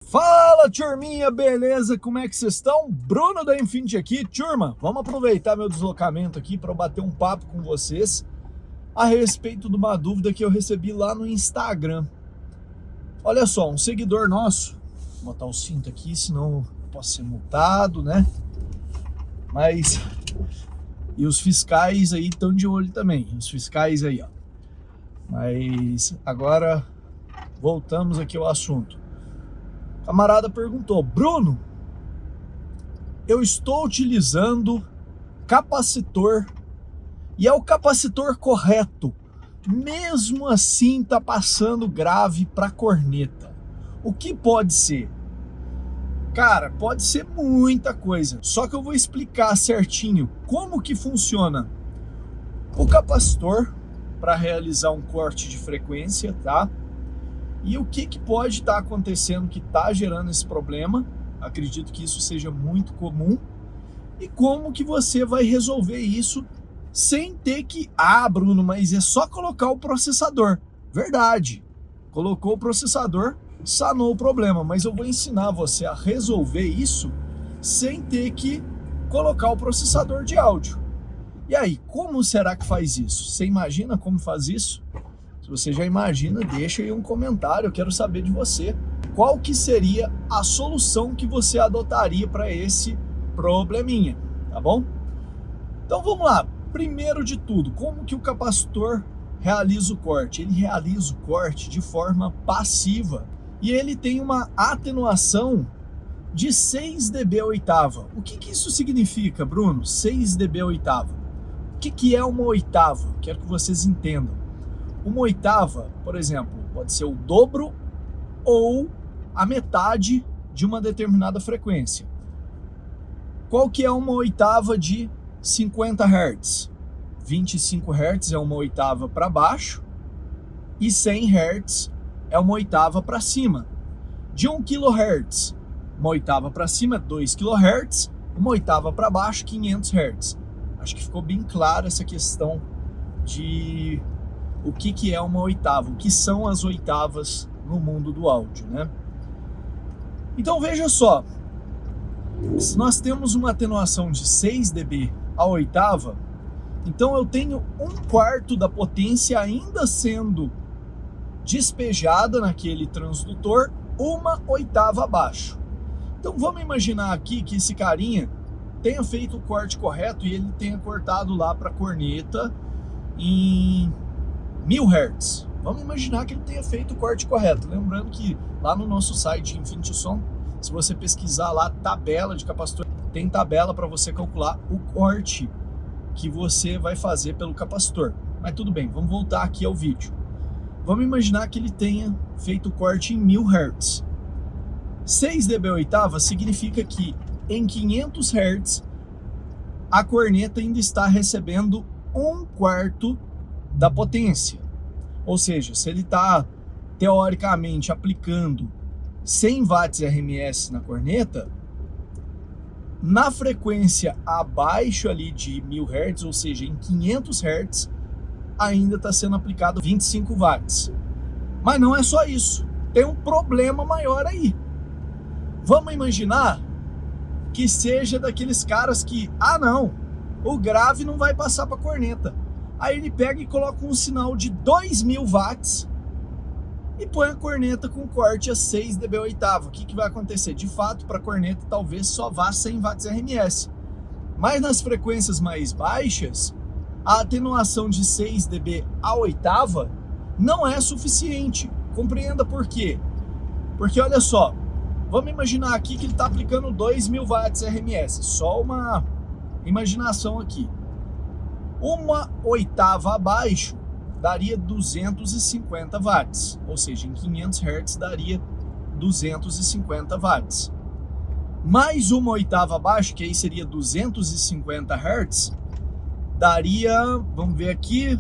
Fala, turminha, beleza? Como é que vocês estão? Bruno da Infinity aqui. Turma, vamos aproveitar meu deslocamento aqui para bater um papo com vocês a respeito de uma dúvida que eu recebi lá no Instagram. Olha só, um seguidor nosso, vou botar o cinto aqui, senão eu posso ser multado, né? Mas, e os fiscais aí estão de olho também, os fiscais aí, ó. Mas agora voltamos aqui ao assunto. O camarada perguntou: Bruno, eu estou utilizando capacitor e é o capacitor correto, mesmo assim tá passando grave para corneta. O que pode ser? Cara, pode ser muita coisa, só que eu vou explicar certinho como que funciona o capacitor para realizar um corte de frequência, tá? E o que pode estar acontecendo que está gerando esse problema. Acredito que isso seja muito comum. E como que você vai resolver isso sem ter que... Ah, Bruno, mas é só colocar o processador. Verdade. Colocou o processador, sanou o problema. Mas eu vou ensinar você a resolver isso sem ter que colocar o processador de áudio. E aí, como será que faz isso? Você imagina como faz isso? Se você já imagina, deixa aí um comentário, eu quero saber de você. Qual que seria a solução que você adotaria para esse probleminha, tá bom? Então vamos lá. Primeiro de tudo, como que o capacitor realiza o corte? Ele realiza o corte de forma passiva e ele tem uma atenuação de 6 dB oitava. O que isso significa, Bruno? 6 dB oitava. O que é uma oitava? Quero que vocês entendam. Uma oitava, por exemplo, pode ser o dobro ou a metade de uma determinada frequência. Qual que é uma oitava de 50 Hz? 25 Hz é uma oitava para baixo e 100 Hz é uma oitava para cima. De 1 kHz, uma oitava para cima é 2 kHz, uma oitava para baixo 500 Hz. Acho que ficou bem clara essa questão de o que é uma oitava, o que são as oitavas no mundo do áudio, né? Então veja só, se nós temos uma atenuação de 6 dB a oitava, então eu tenho 1/4 da potência ainda sendo despejada naquele transdutor, uma oitava abaixo. Então vamos imaginar aqui que esse carinha tenha feito o corte correto e ele tenha cortado lá para a corneta em 1000 Hz. Vamos imaginar que ele tenha feito o corte correto. Lembrando que lá no nosso site Infinity Som, se você pesquisar lá tabela de capacitor, tem tabela para você calcular o corte que você vai fazer pelo capacitor. Mas tudo bem, vamos voltar aqui ao vídeo. Vamos imaginar que ele tenha feito o corte em 1000 Hz. 6 dB oitava significa que em 500 Hz a corneta ainda está recebendo 1/4 da potência. Ou seja, se ele está teoricamente aplicando 100 watts RMS na corneta, na frequência abaixo ali de 1000 Hz, ou seja, em 500 Hz, ainda está sendo aplicado 25 watts. Mas não é só isso, tem um problema maior aí. Vamos imaginar que seja daqueles caras que, não, o grave não vai passar para a corneta. Aí ele pega e coloca um sinal de 2000 watts e põe a corneta com corte a 6 dB oitava. O que vai acontecer? De fato, para a corneta talvez só vá 100 watts RMS. Mas nas frequências mais baixas, a atenuação de 6 dB a oitava não é suficiente. Compreenda por quê? Porque olha só, vamos imaginar aqui que ele está aplicando 2000 watts RMS. Só uma imaginação aqui. Uma oitava abaixo daria 250 watts, ou seja, em 500 Hz daria 250 watts. Mais uma oitava abaixo, que aí seria 250 Hz, daria, vamos ver aqui,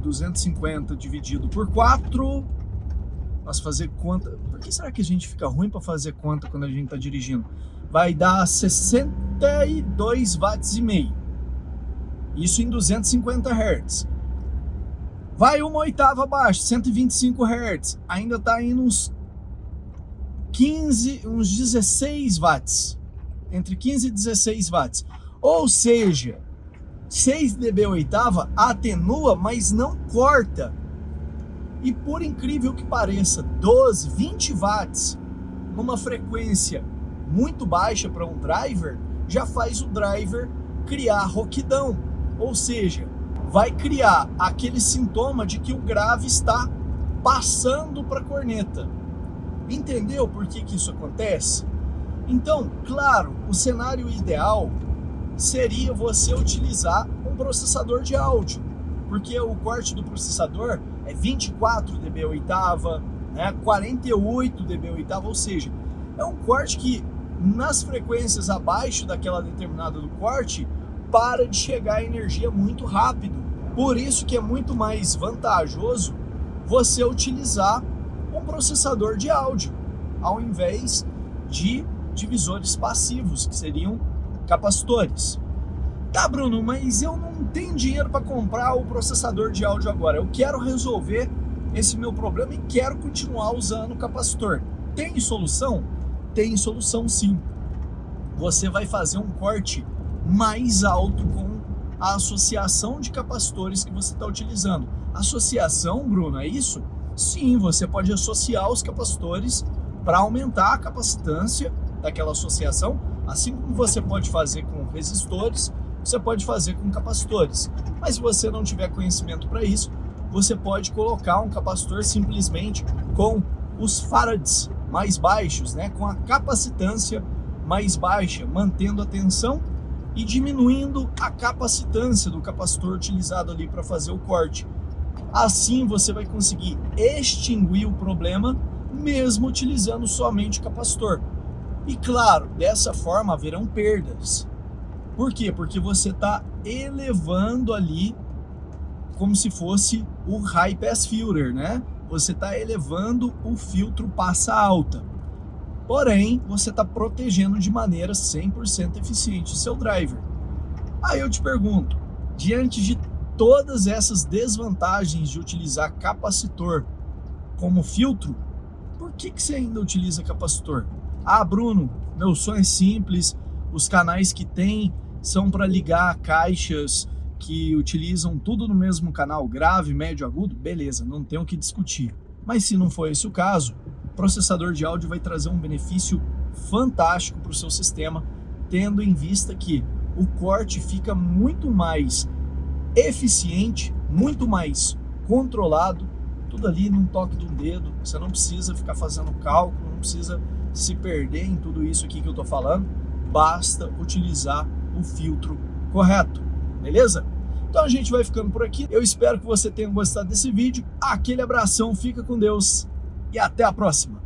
250 dividido por 4, nós fazer conta, por que será que a gente fica ruim para fazer conta quando a gente está dirigindo? Vai dar 62 watts e meio. Isso em 250 Hz. Vai uma oitava abaixo, 125 Hz. Ainda está indo uns uns 16 watts, entre 15 e 16 watts, ou seja, 6 dB oitava atenua, mas não corta. E por incrível que pareça, 12, 20 watts numa frequência muito baixa para um driver, já faz o driver criar rouquidão, ou seja, vai criar aquele sintoma de que o grave está passando para a corneta. Entendeu por que isso acontece? Então, claro, o cenário ideal seria você utilizar um processador de áudio, porque o corte do processador é 24 dB oitava, né, 48 dB oitava, ou seja, é um corte que nas frequências abaixo daquela determinada do corte para de chegar a energia muito rápido. Por isso que é muito mais vantajoso você utilizar um processador de áudio ao invés de divisores passivos, que seriam capacitores. Tá, Bruno, mas eu não tenho dinheiro para comprar o processador de áudio agora. Eu quero resolver esse meu problema e quero continuar usando o capacitor. Tem solução? Tem solução, sim. Você vai fazer um corte mais alto com a associação de capacitores que você está utilizando. Associação, Bruno, é isso? Sim, você pode associar os capacitores para aumentar a capacitância daquela associação, assim como você pode fazer com resistores, você pode fazer com capacitores. Mas se você não tiver conhecimento para isso, você pode colocar um capacitor simplesmente com os farads mais baixos, né, com a capacitância mais baixa, mantendo a tensão e diminuindo a capacitância do capacitor utilizado ali para fazer o corte. Assim você vai conseguir extinguir o problema mesmo utilizando somente o capacitor. E claro, dessa forma haverão perdas. Por quê? Porque você está elevando ali como se fosse o high pass filter, né? Você está elevando o filtro passa alta. Porém, você está protegendo de maneira 100% eficiente o seu driver. Aí eu te pergunto, diante de todas essas desvantagens de utilizar capacitor como filtro, por que você ainda utiliza capacitor? Ah, Bruno, meu sonho é simples, os canais que tem são para ligar caixas que utilizam tudo no mesmo canal, grave, médio, agudo, beleza, não tem o que discutir. Mas se não for esse o caso, o processador de áudio vai trazer um benefício fantástico para o seu sistema, tendo em vista que o corte fica muito mais eficiente, muito mais controlado, tudo ali num toque de um dedo. Você não precisa ficar fazendo cálculo, não precisa se perder em tudo isso aqui que eu estou falando, basta utilizar o filtro correto, beleza? Então a gente vai ficando por aqui, eu espero que você tenha gostado desse vídeo, aquele abração, fica com Deus e até a próxima!